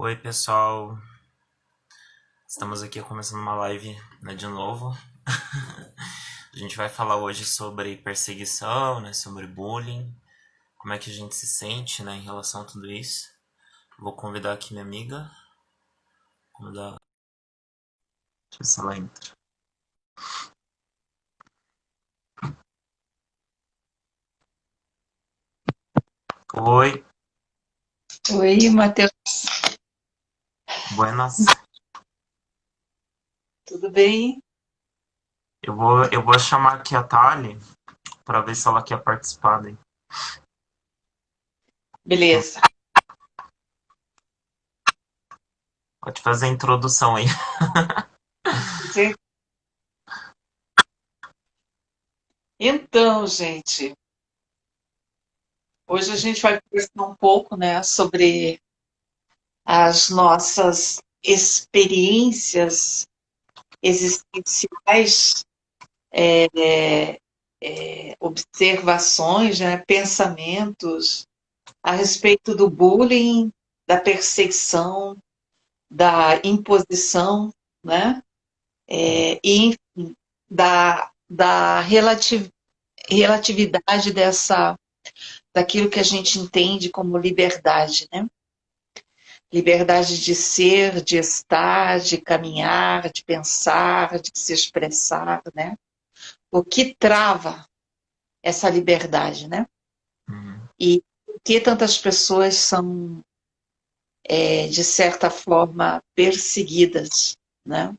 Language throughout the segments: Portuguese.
Oi, pessoal. Estamos aqui começando uma live, né, de novo. A gente vai falar hoje sobre perseguição, né, sobre bullying, como é que a gente se sente, né, em relação a tudo isso. Vou convidar aqui minha amiga. Convidar. Deixa eu ver se ela entra. Oi, Oi, Matheus, buenas. tudo bem? Eu vou chamar aqui a Thali para ver se ela quer participar daí. Beleza. Pode fazer a introdução aí. Então, gente, hoje a gente vai conversar um pouco, né, sobre as nossas experiências existenciais, observações, né, pensamentos a respeito do bullying, da perseguição, da imposição, né, e da relatividade daquilo que a gente entende como liberdade, né? Liberdade de ser, de estar, de caminhar, de pensar, de se expressar, né? O que trava essa liberdade, né? Uhum. E por que tantas pessoas são, de certa forma, perseguidas, né?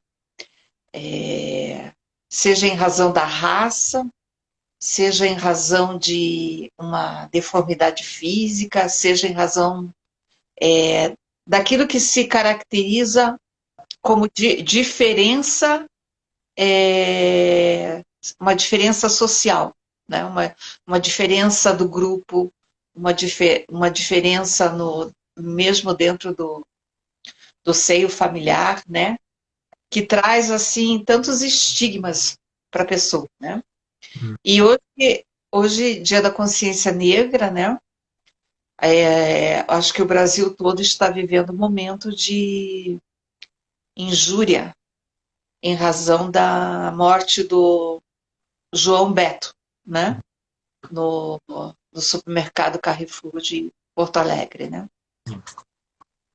Seja em razão da raça, seja em razão de uma deformidade física, seja em razão daquilo que se caracteriza como diferença, é, uma diferença social, né? Uma diferença do grupo, uma diferença no, mesmo dentro do seio familiar, né? Que traz assim tantos estigmas para a pessoa, né? Uhum. E hoje, Dia da Consciência Negra, né? Acho que o Brasil todo está vivendo um momento de injúria em razão da morte do João Beto, né? No supermercado Carrefour de Porto Alegre, né?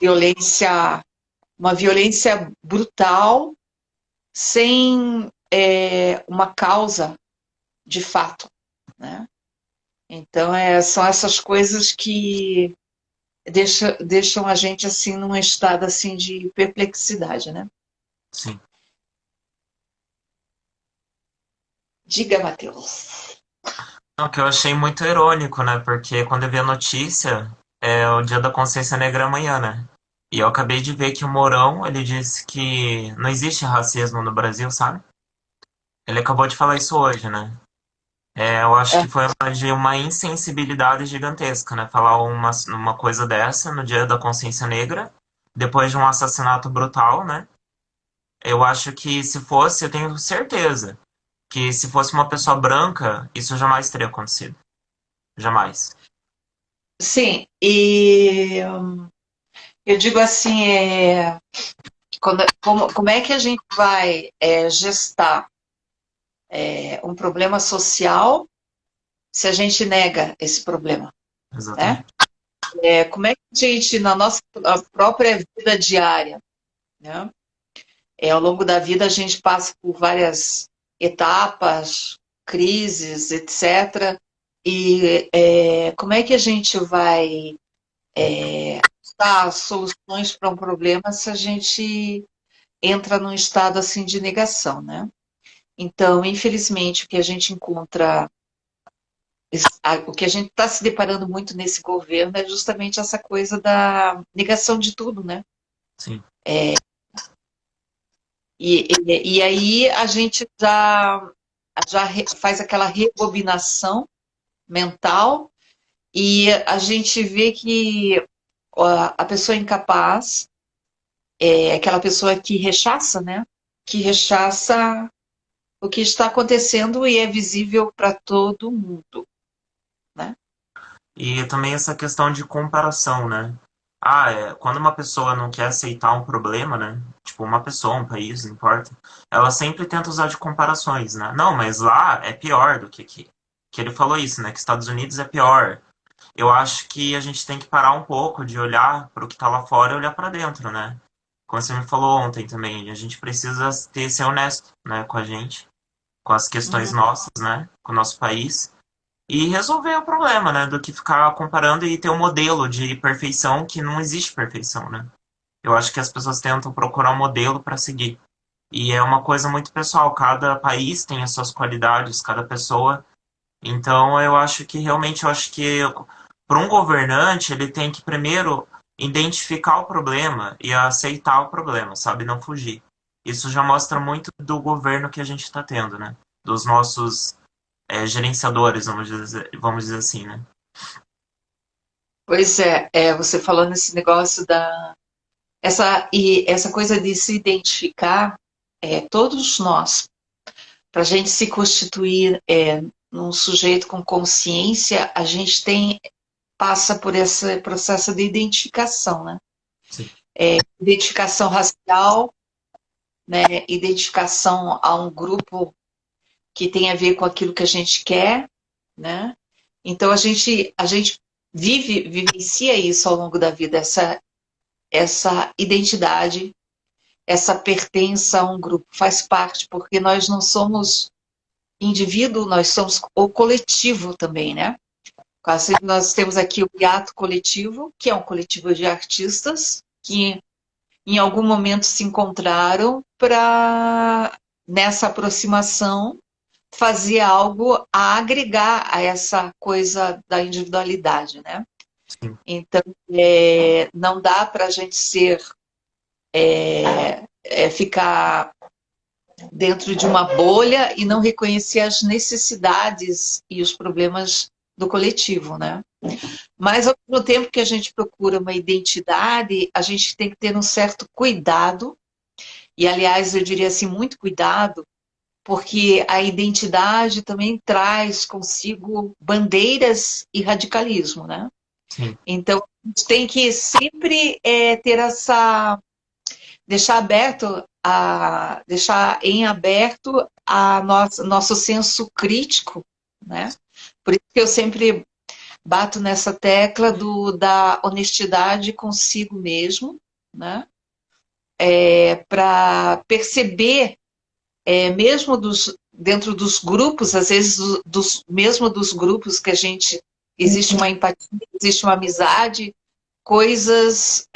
Violência, uma violência brutal, sem uma causa de fato, né? Então, são essas coisas que deixam a gente assim num estado assim de perplexidade, né? Sim. Diga, Matheus. O que eu achei muito irônico, né? Porque quando eu vi a notícia, é o Dia da Consciência Negra amanhã, né? E eu acabei de ver que o Mourão, ele disse que não existe racismo no Brasil, sabe? Ele acabou de falar isso hoje, né? Eu acho É, que foi de uma insensibilidade gigantesca, né? Falar uma coisa dessa no Dia da Consciência Negra, depois de um assassinato brutal, né? Eu acho que se fosse, eu tenho certeza que se fosse uma pessoa branca, isso jamais teria acontecido. Jamais. sim, e eu digo assim, como é que a gente vai gestar um problema social se a gente nega esse problema, né? Exatamente. Como é que a gente, na nossa própria vida diária, né? Ao longo da vida a gente passa por várias etapas, crises, etc. E como é que a gente vai dar soluções para um problema se a gente entra num estado assim de negação, né? Então, infelizmente, o que a gente encontra, o que a gente está se deparando muito nesse governo é justamente essa coisa da negação de tudo, né? Sim. E aí a gente já faz aquela rebobinação mental e a gente vê que a pessoa incapaz é aquela pessoa que rechaça, né? Que rechaça o que está acontecendo e é visível para todo mundo, né? E também essa questão de comparação, né? Quando uma pessoa não quer aceitar um problema, né? Tipo, uma pessoa, um país, não importa. Ela sempre tenta usar de comparações, né? Não, mas lá é pior do que aqui. Que ele falou isso, né? Que Estados Unidos é pior. Eu acho que a gente tem que parar um pouco de olhar para o que está lá fora e olhar para dentro, né? Como você me falou ontem também, a gente precisa ser honesto, né, com a gente, com as questões Uhum. nossas, né, com o nosso país e resolver o problema, né, do que ficar comparando e ter um modelo de perfeição que não existe perfeição, né? Eu acho que as pessoas tentam procurar um modelo para seguir. E é uma coisa muito pessoal, cada país tem as suas qualidades, cada pessoa. Então eu acho que para um governante ele tem que primeiro identificar o problema e aceitar o problema, sabe, não fugir. Isso já mostra muito do governo que a gente está tendo, né? Dos nossos gerenciadores, vamos dizer assim, né? Pois você falou nesse negócio essa coisa de se identificar, todos nós, para a gente se constituir num sujeito com consciência, a gente passa por esse processo de identificação, né? Sim, Identificação racial, né? Identificação a um grupo que tem a ver com aquilo que a gente quer, né? Então a gente vivencia isso ao longo da vida, essa identidade, essa pertença a um grupo, faz parte, porque nós não somos indivíduo, nós somos o coletivo também, né? Quase nós temos aqui o hiato coletivo, que é um coletivo de artistas que em algum momento se encontraram para, nessa aproximação, fazer algo a agregar a essa coisa da individualidade, né? sim, Então, não dá para a gente ficar dentro de uma bolha e não reconhecer as necessidades e os problemas do coletivo, né? Mas ao mesmo tempo que a gente procura uma identidade, a gente tem que ter um certo cuidado, e aliás, eu diria assim, muito cuidado, porque a identidade também traz consigo bandeiras e radicalismo, né? sim, Então, a gente tem que sempre ter deixar aberto deixar em aberto nosso senso crítico, né? Por isso que eu sempre bato nessa tecla da honestidade consigo mesmo, né? Para perceber, mesmo dentro dos grupos, às vezes mesmo dos grupos que a gente existe uma empatia, existe uma amizade, coisas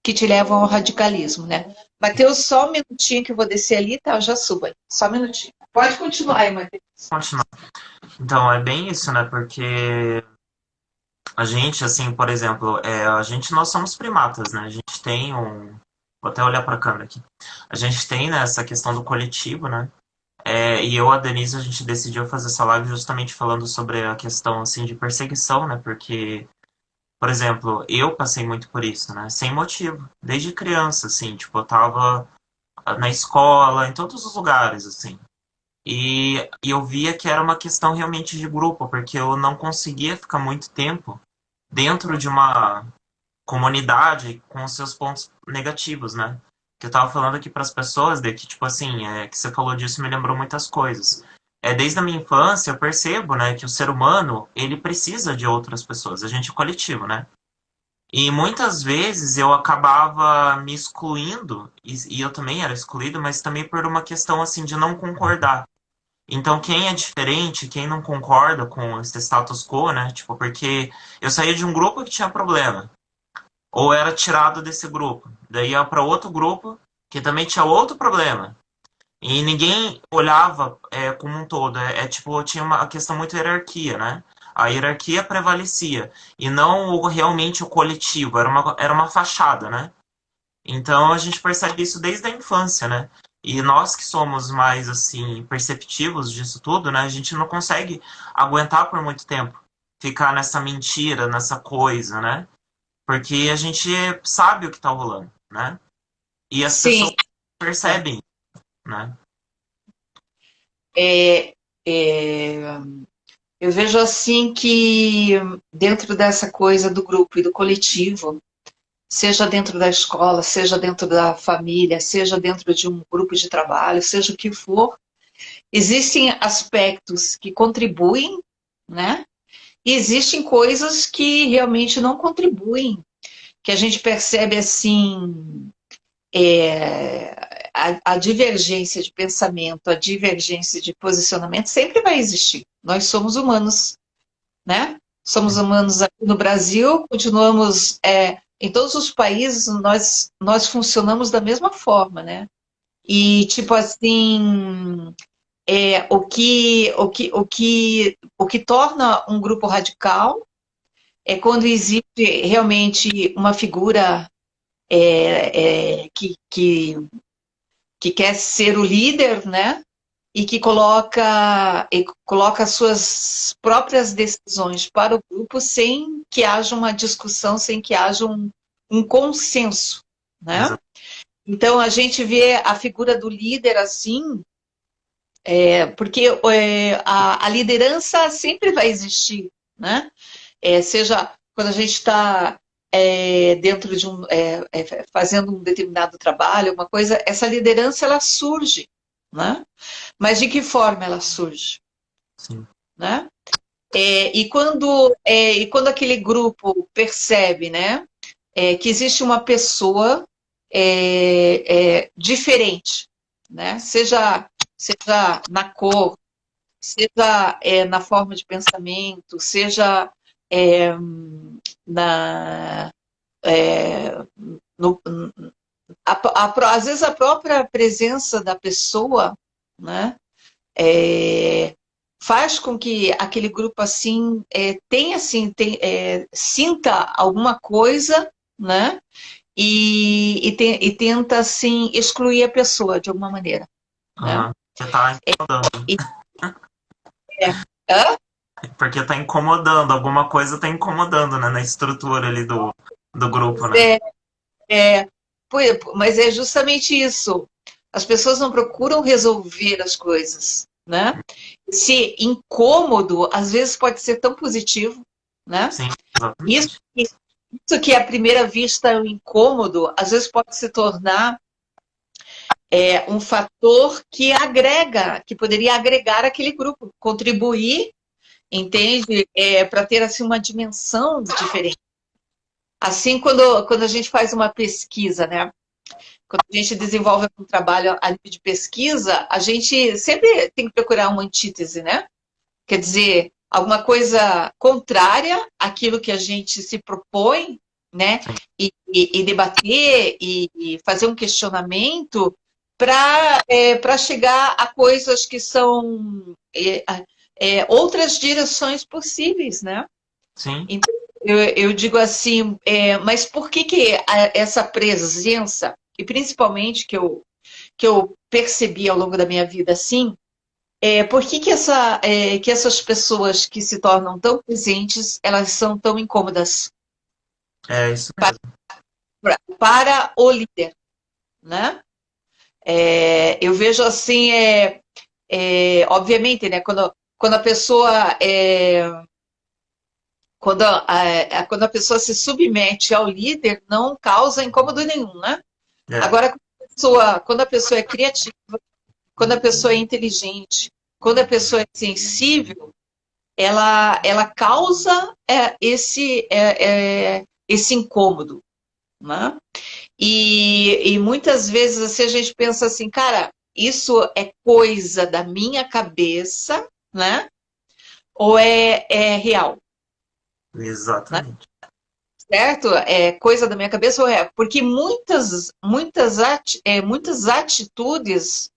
que te levam ao radicalismo, né? Mateus, só um minutinho que eu vou descer ali, tá? Eu já subo aí. Só um minutinho. Pode continuar aí, Mateus. continuar. Então, é bem isso, né? Porque a gente, assim, por exemplo, nós somos primatas, né? A gente tem um. Vou até olhar para a câmera aqui. A gente tem, né, essa questão do coletivo, né? E eu, a Denise, a gente decidiu fazer essa live justamente falando sobre a questão, assim, de perseguição, né? Porque, por exemplo, eu passei muito por isso, né? Sem motivo. Desde criança, assim, tipo, eu tava na escola, em todos os lugares, assim. E eu via que era uma questão realmente de grupo, porque eu não conseguia ficar muito tempo dentro de uma comunidade com os seus pontos negativos, né? Que eu tava falando aqui para as pessoas de que, tipo assim, que você falou disso me lembrou muitas coisas. Desde a minha infância eu percebo, né, que o ser humano, ele precisa de outras pessoas, a gente é coletivo, né? E muitas vezes eu acabava me excluindo, e eu também era excluído, mas também por uma questão, assim, de não concordar. Então, quem é diferente, quem não concorda com esse status quo, né? Tipo, porque eu saía de um grupo que tinha problema ou era tirado desse grupo. Daí ia para outro grupo que também tinha outro problema. E ninguém olhava como um todo. Tipo, tinha uma questão muito hierarquia, né? A hierarquia prevalecia. E não realmente o coletivo. Era uma fachada, né? Então a gente percebe isso desde a infância, né? E nós que somos mais, assim, perceptivos disso tudo, né? A gente não consegue aguentar por muito tempo. Ficar nessa mentira, nessa coisa, né? Porque a gente sabe o que tá rolando, né? E as Sim, pessoas percebem, né? é, é, Eu vejo assim que dentro dessa coisa do grupo e do coletivo, seja dentro da escola, seja dentro da família, seja dentro de um grupo de trabalho, seja o que for, existem aspectos que contribuem, né? E existem coisas que realmente não contribuem, que a gente percebe assim, a divergência de pensamento, a divergência de posicionamento sempre vai existir. Nós somos humanos, né? Somos humanos aqui no Brasil, continuamos em todos os países, nós funcionamos da mesma forma, né? E tipo assim, o que torna um grupo radical é quando existe realmente uma figura que quer ser o líder, né? E coloca suas próprias decisões para o grupo sem que haja uma discussão, sem que haja um consenso, né? Exato. Então a gente vê a figura do líder assim, porque a liderança sempre vai existir, né? Seja quando a gente está dentro de fazendo um determinado trabalho, uma coisa, essa liderança ela surge, né? Mas de que forma ela surge, Sim. né? E quando aquele grupo percebe, né, que existe uma pessoa diferente, né? Seja na cor, seja na forma de pensamento, seja é, na, é, no, às vezes a própria presença da pessoa, né, faz com que aquele grupo assim tenha assim, sinta alguma coisa, né, e tenta assim excluir a pessoa de alguma maneira, né? Aham. Porque tá incomodando. E, hã? Porque tá incomodando, alguma coisa tá incomodando, né, na estrutura ali do grupo, né? É, é, mas é justamente isso. As pessoas não procuram resolver as coisas, né? Esse incômodo, às vezes, pode ser tão positivo, né? Sim, Isso, exatamente. isso que à primeira vista é um incômodo, às vezes pode se tornar um fator que agrega, que poderia agregar aquele grupo, contribuir, entende? Para ter assim uma dimensão diferente. Assim, quando a gente faz uma pesquisa, né? Quando a gente desenvolve um trabalho a nível de pesquisa, a gente sempre tem que procurar uma antítese, né? Quer dizer, alguma coisa contrária àquilo que a gente se propõe, né? Sim. E debater e fazer um questionamento para chegar a coisas que são outras direções possíveis, né? Sim. Então, eu digo assim, mas por que essa presença, e principalmente que eu percebi ao longo da minha vida assim, por que essas pessoas que se tornam tão presentes, elas são tão incômodas É isso para, mesmo. para o líder, né? Eu vejo assim, obviamente, né, quando a pessoa quando a pessoa se submete ao líder, não causa incômodo nenhum, né? É, Agora, quando a pessoa é criativa, quando a pessoa é inteligente, quando a pessoa é sensível, ela causa esse incômodo, né? E muitas vezes assim, a gente pensa assim, cara, isso é coisa da minha cabeça, né? Ou é real, né? exatamente. Certo? É coisa da minha cabeça ou é? Porque muitas atitudes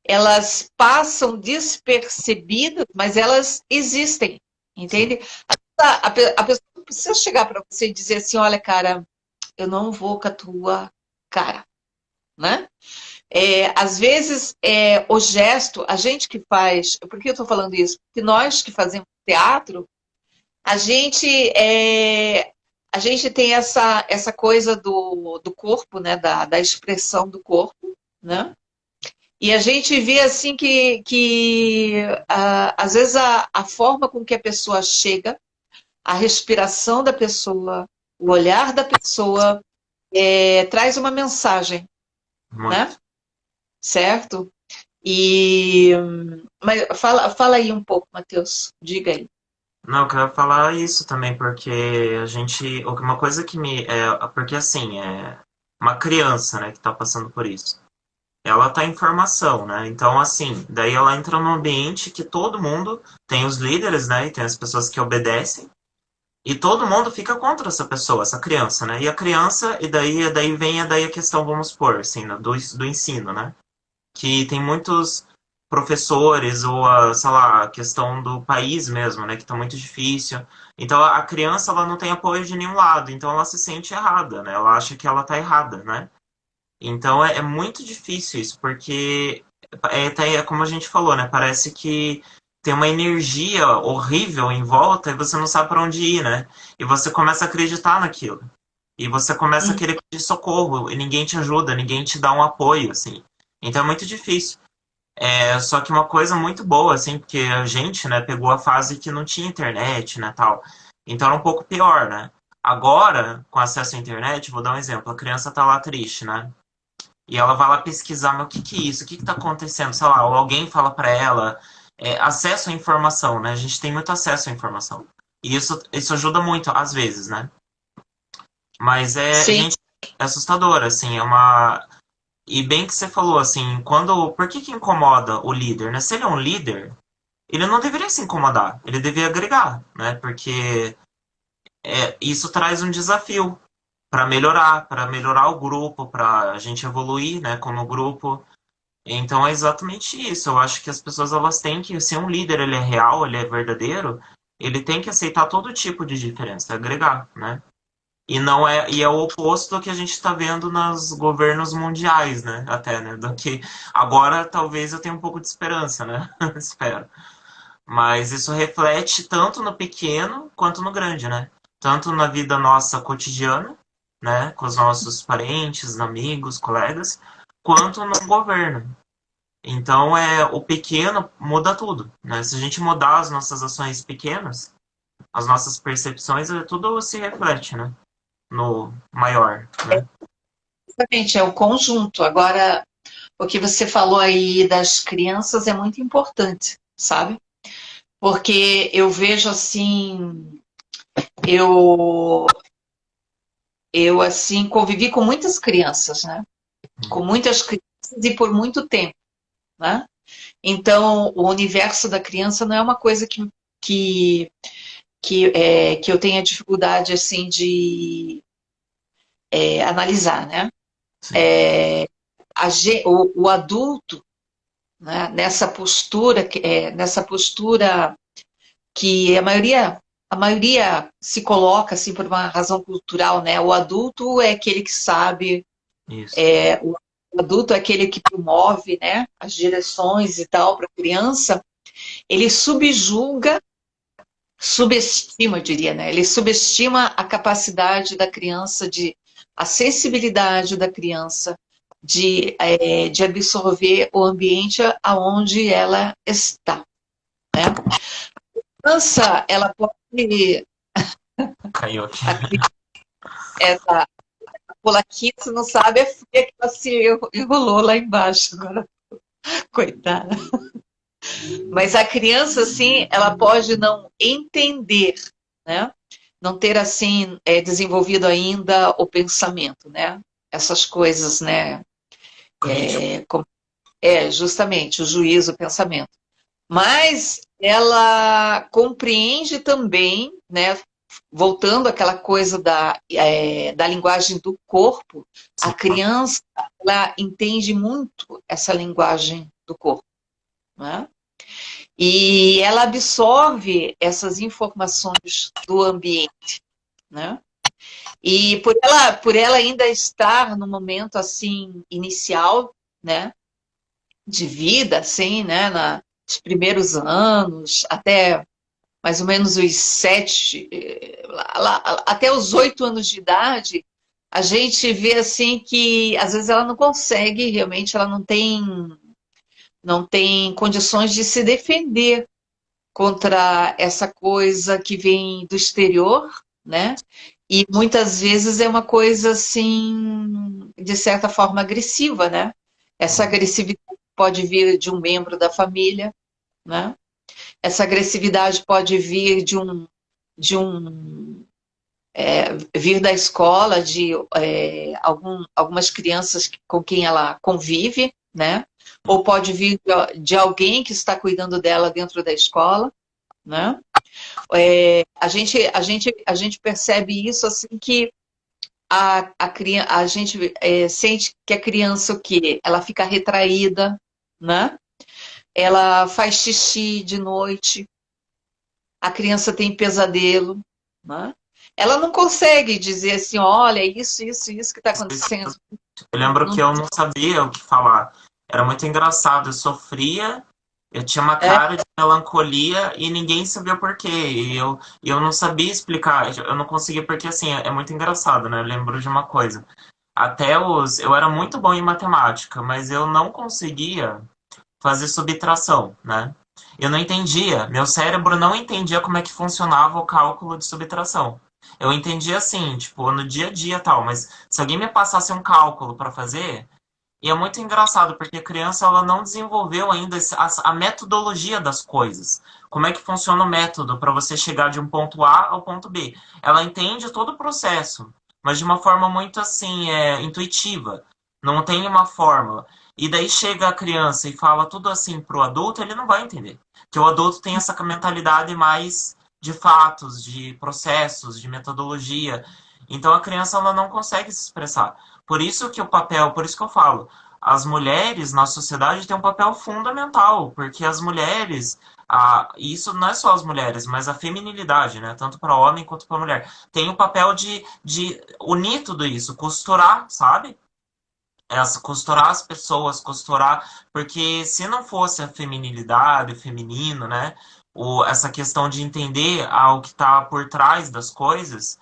elas passam despercebidas, mas elas existem, Sim. entende? A pessoa não precisa chegar para você e dizer assim, olha, cara, eu não vou com a tua cara, né? Às vezes, o gesto, a gente que faz, por que eu estou falando isso? Porque nós que fazemos teatro, a gente, a gente tem essa coisa do corpo, né? Da expressão do corpo, né? E a gente vê assim que às vezes a forma com que a pessoa chega, a respiração da pessoa, o olhar da pessoa traz uma mensagem, né? Muito. Certo? Mas fala aí um pouco, Matheus. Diga aí. Não, eu quero falar isso também, porque a gente. Uma coisa que me. Porque assim, é uma criança, né, que tá passando por isso. Ela tá em formação, né? Então, assim, daí ela entra num ambiente que todo mundo tem os líderes, né? E tem as pessoas que obedecem. E todo mundo fica contra essa pessoa, essa criança, né? E a criança, daí vem daí a questão, vamos supor, assim, né, do ensino, né? Que tem muitos professores ou sei lá, a questão do país mesmo, né, que está muito difícil. Então a criança ela não tem apoio de nenhum lado, então ela se sente errada, né? Ela acha que ela está errada, né? Então é muito difícil isso, porque como a gente falou, né? Parece que tem uma energia horrível em volta e você não sabe para onde ir, né? E você começa a acreditar naquilo. E você começa a Hum, querer pedir socorro e ninguém te ajuda, ninguém te dá um apoio, assim. Então é muito difícil. Só que uma coisa muito boa, assim, porque a gente, né, pegou a fase que não tinha internet, né, tal. Então era um pouco pior, né? Agora, com acesso à internet, vou dar um exemplo. A criança tá lá triste, né? E ela vai lá pesquisar, mas o que que é isso? O que que tá acontecendo? Sei lá, ou alguém fala para ela. Acesso à informação, né? A gente tem muito acesso à informação. E isso ajuda muito, às vezes, né? Mas sim, gente, é assustador, assim, é uma. E bem que você falou, assim, quando. Por que que incomoda o líder, né? Se ele é um líder, ele não deveria se incomodar, ele deveria agregar, né? Porque isso traz um desafio para melhorar o grupo, para a gente evoluir, né, como grupo. Então é exatamente isso. Eu acho que as pessoas elas têm que, se um líder ele é real, ele é verdadeiro, ele tem que aceitar todo tipo de diferença, agregar, né? E é o oposto do que a gente está vendo nos governos mundiais, né? Até, né? Do que agora talvez eu tenha um pouco de esperança, né? Espero. Mas isso reflete tanto no pequeno quanto no grande, né? Tanto na vida nossa cotidiana, né? Com os nossos parentes, amigos, colegas, quanto no governo. Então, o pequeno muda tudo, né? Se a gente mudar as nossas ações pequenas, as nossas percepções, tudo se reflete, né? No maior, né? exatamente, é o conjunto. Agora, o que você falou aí das crianças é muito importante, sabe? Porque eu vejo assim, eu, eu assim convivi com muitas crianças, né? Com muitas crianças e por muito tempo, né? Então, o universo da criança não é uma coisa que, que eu tenha dificuldade assim de analisar, né? Sim, O adulto, né, nessa postura que a maioria se coloca assim por uma razão cultural, né? O adulto é aquele que sabe, isso. o adulto é aquele que promove, né, as direções e tal para a criança. Ele subestima, eu diria, né? Ele subestima a capacidade da criança a sensibilidade da criança de absorver o ambiente aonde ela está, né? A criança, ela pode Caiu aqui. a essa polaquinha, se não sabe, é fria que ela se enrolou lá embaixo agora, coitada. Mas a criança, assim, ela pode não entender, né? Não ter, assim, desenvolvido ainda o pensamento, né? Essas coisas, né? Crítico. Justamente, o juízo, o pensamento. Mas ela compreende também, né? Voltando àquela coisa da linguagem do corpo, a Sim, criança, ela entende muito essa linguagem do corpo, né? E ela absorve essas informações do ambiente, né? E por ela ainda estar no momento assim inicial, né, de vida, assim, né, nos primeiros anos, até mais ou menos os 7, até os 8 anos de idade, a gente vê assim que às vezes ela não consegue, realmente ela não tem. não tem condições de se defender contra essa coisa que vem do exterior, né? E muitas vezes é uma coisa assim, de certa forma agressiva, né? Essa Uhum. agressividade pode vir de um membro da família, né? Essa agressividade pode vir de um vir da escola, de algumas crianças com quem ela convive, né? Ou pode vir de alguém que está cuidando dela dentro da escola, né? A gente percebe isso assim que a gente sente que a criança o quê? Ela fica retraída, né? Ela faz xixi de noite, a criança tem pesadelo, né? Ela não consegue dizer assim, olha, isso que está acontecendo. Eu lembro Não, que eu não sabia o que falar. Era muito engraçado. Eu sofria, eu tinha uma é, cara de melancolia e ninguém sabia por quê. E eu não sabia explicar. Eu não conseguia, porque assim, é muito engraçado, né? Eu lembro de uma coisa. Eu era muito bom em matemática, mas eu não conseguia fazer subtração, né? Eu não entendia, meu cérebro não entendia como é que funcionava o cálculo de subtração. Eu entendia assim, tipo, no dia a dia e tal, mas se alguém me passasse um cálculo para fazer, e é muito engraçado, porque a criança ela não desenvolveu ainda a metodologia das coisas. Como é que funciona o método para você chegar de um ponto A ao ponto B? Ela entende todo o processo, mas de uma forma muito assim, intuitiva. Não tem uma fórmula. E daí chega a criança e fala tudo assim pro adulto, ele não vai entender. Porque o adulto tem essa mentalidade mais de fatos, de processos, de metodologia. Então a criança ela não consegue se expressar. Por isso que eu falo, as mulheres na sociedade têm um papel fundamental, porque as mulheres, isso não é só as mulheres, mas a feminilidade, né, tanto para homem quanto para mulher, tem o papel de unir tudo isso, costurar, sabe? Costurar as pessoas, costurar, porque se não fosse a feminilidade, o feminino, né, essa questão de entender o que está por trás das coisas,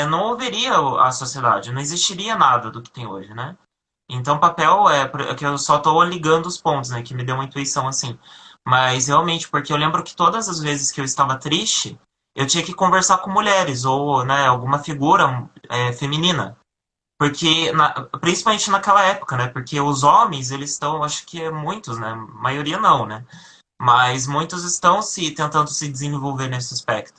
não haveria a sociedade, não existiria nada do que tem hoje, né? Então, papel é que eu só tô ligando os pontos, né? Que me deu uma intuição assim. Mas realmente, porque eu lembro que todas as vezes que eu estava triste, eu tinha que conversar com mulheres ou, né, alguma figura feminina. Porque, principalmente naquela época, né? Porque os homens, eles estão, acho que muitos, né? A maioria não, né? Mas muitos estão tentando se desenvolver nesse aspecto.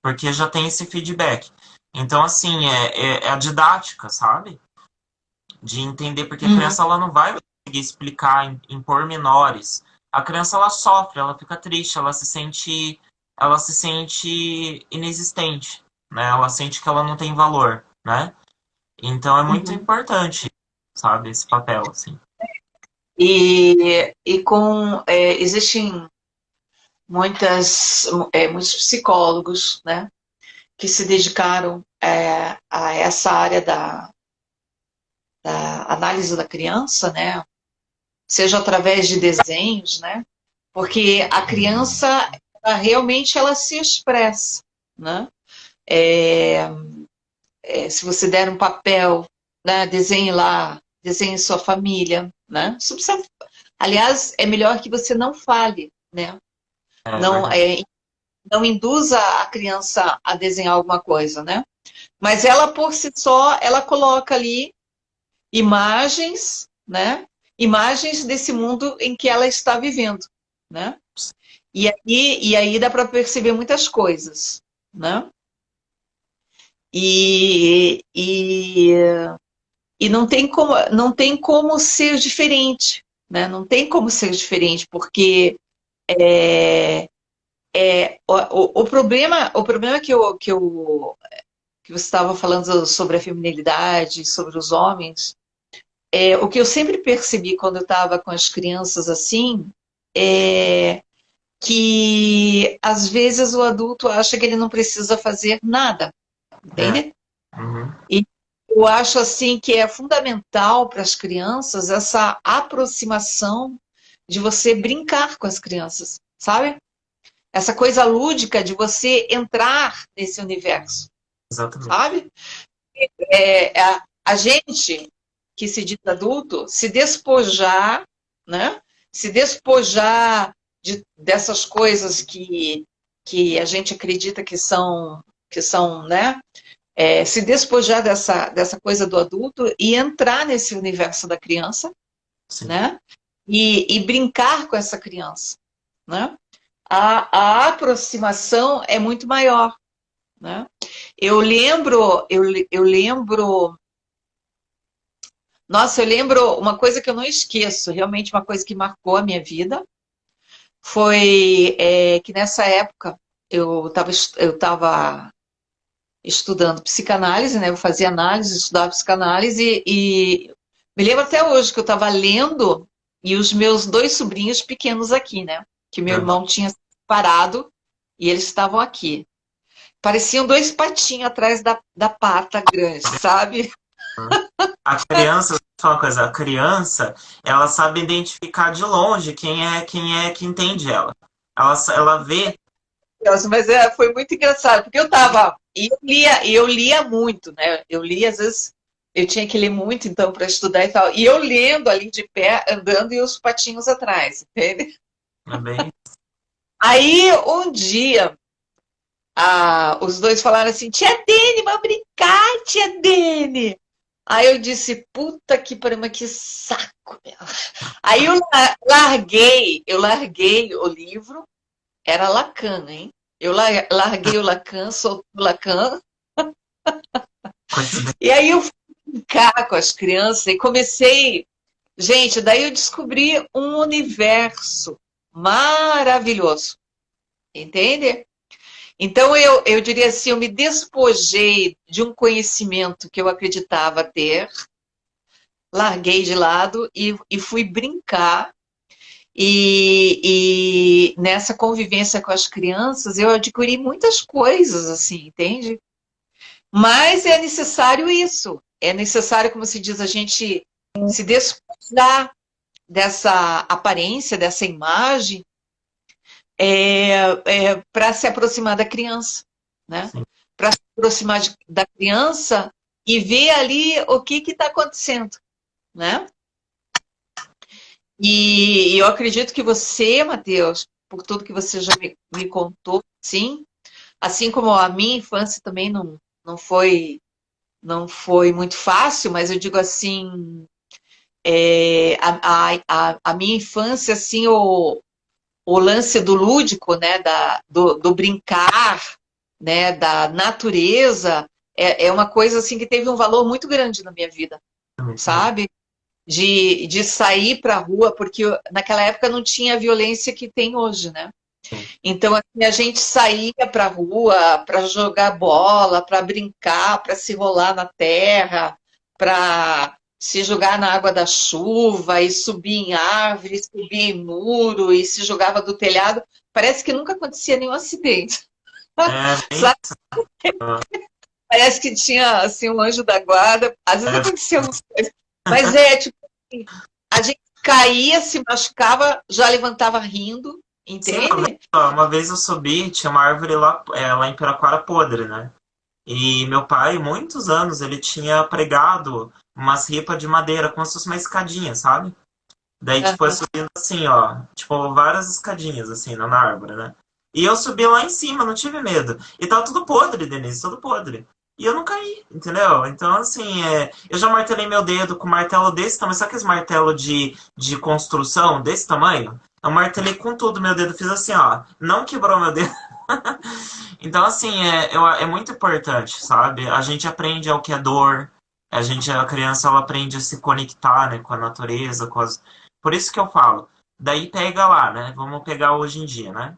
Porque já tem esse feedback. Então, assim, é a didática, sabe? De entender, porque a uhum, criança ela não vai conseguir explicar em pormenores. A criança ela sofre, ela fica triste, ela se sente inexistente, né? Ela sente que ela não tem valor, né? Então é muito uhum. importante, sabe, esse papel assim. Existem muitos psicólogos, né, que se dedicaram a essa área da análise da criança, né, seja através de desenhos, né, porque a criança realmente ela se expressa, né? É, se você der um papel, né, desenhe lá, desenhe sua família, né? Aliás, é melhor que você não fale, né? É Não, verdade. não induza a criança a desenhar alguma coisa, né? Mas ela por si só, ela coloca ali imagens, né? Imagens desse mundo em que ela está vivendo, né? E aí dá para perceber muitas coisas, né? E, e, e não tem como ser diferente, né? Não tem como ser diferente, porque o problema que você estava falando sobre a feminilidade, sobre os homens, o que eu sempre percebi quando eu estava com as crianças assim, é que às vezes o adulto acha que ele não precisa fazer nada, É. entende? Uhum. E eu acho assim que é fundamental para as crianças essa aproximação de você brincar com as crianças, sabe? Essa coisa lúdica de você entrar nesse universo, Exatamente. sabe? A gente que se diz adulto se despojar, né? se despojar dessas coisas que a gente acredita que são, né? Se despojar dessa coisa do adulto e entrar nesse universo da criança, Sim. né? E brincar com essa criança, né? A aproximação é muito maior, né? Eu lembro, nossa, eu lembro uma coisa que eu não esqueço, realmente uma coisa que marcou a minha vida, foi que nessa época eu estava estudando psicanálise, né? Eu fazia análise, estudava psicanálise e me lembro até hoje que eu estava lendo e os meus dois sobrinhos pequenos aqui, né? Que meu Aham. irmão tinha parado e eles estavam aqui. Pareciam dois patinhos atrás da pata grande, sabe? A criança, deixa eu falar uma coisa, a criança, ela sabe identificar de longe quem é que entende ela. Ela vê. Mas foi muito engraçado, porque e eu lia muito, né? Eu lia, às vezes, eu tinha que ler muito, então, para estudar e tal. E eu lendo ali de pé, andando e os patinhos atrás, entende? É bem. Aí, um dia, os dois falaram assim, tia Dene, vamos brincar, tia Dene. Aí eu disse, puta que pariu, mas que saco, meu. Aí eu larguei o livro, era Lacan, hein? Eu larguei o Lacan, soltei o Lacan, Coincidência. e aí eu fui brincar com as crianças e comecei. Gente, daí eu descobri um universo maravilhoso, entende? Então eu diria assim, eu me despojei de um conhecimento que eu acreditava ter, larguei de lado e fui brincar. E nessa convivência com as crianças, eu adquiri muitas coisas, assim, entende? Mas é necessário isso. É necessário, como se diz, a gente se despojar dessa aparência, dessa imagem, para se aproximar da criança, né? Sim. Para se aproximar da criança e ver ali o que está acontecendo, né? E eu acredito que você, Matheus, por tudo que você já me contou, sim, assim como a minha infância também não foi não foi muito fácil, mas eu digo assim, a minha infância, assim, o lance do lúdico, né, do brincar, né, da natureza, é uma coisa assim que teve um valor muito grande na minha vida, Também imagino. sabe? De sair para a rua, porque naquela época não tinha a violência que tem hoje, né? Sim. Então, assim, a gente saía para a rua para jogar bola, para brincar, para se rolar na terra, para se jogar na água da chuva e subir em árvore, subir em muro e se jogava do telhado. Parece que nunca acontecia nenhum acidente. É bem. Sabe? Parece que tinha assim um anjo da guarda. Às vezes É, acontecia alguma coisa, mas é tipo assim, a gente caía, se machucava, já levantava rindo, sim, entende? uma vez eu subi, tinha uma árvore lá em Piraquara podre, né? E meu pai, muitos anos, ele tinha pregado umas ripas de madeira, como se fosse uma escadinha, sabe? Daí, tipo, eu Aham. subindo assim, ó, tipo, várias escadinhas, assim, na árvore, né? E eu subi lá em cima, não tive medo. E tava tudo podre, Denise, tudo podre. E eu não caí, entendeu? Então, assim, eu já martelei meu dedo com martelo desse tamanho. Sabe aqueles martelo de construção desse tamanho? Eu martelei com tudo meu dedo, fiz assim, ó. Não quebrou meu dedo. Então, assim, é muito importante, sabe? A gente aprende ao que é dor. A criança, ela aprende a se conectar, né, com a natureza, com as... Por isso que eu falo. Daí pega lá, né? Vamos pegar hoje em dia, né?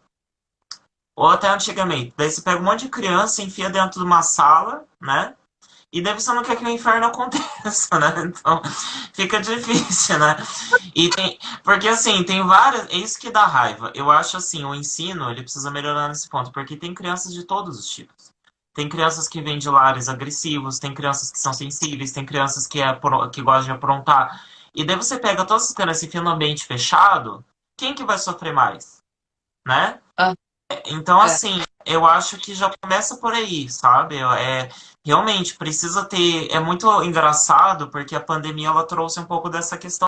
Ou até antigamente. Daí você pega um monte de criança, enfia dentro de uma sala, né? E daí você não quer que o inferno aconteça, né? Então fica difícil, né? Porque assim, tem várias. É isso que dá raiva. Eu acho assim, o ensino ele precisa melhorar nesse ponto, porque tem crianças de todos os tipos. Tem crianças que vêm de lares agressivos, tem crianças que são sensíveis, tem crianças que gostam de aprontar. E daí você pega todas as crianças e enfia no ambiente fechado, quem que vai sofrer mais? Né? Ah, Então, é. assim, eu acho que já começa por aí, sabe? Realmente precisa ter. É muito engraçado porque a pandemia ela trouxe um pouco dessa questão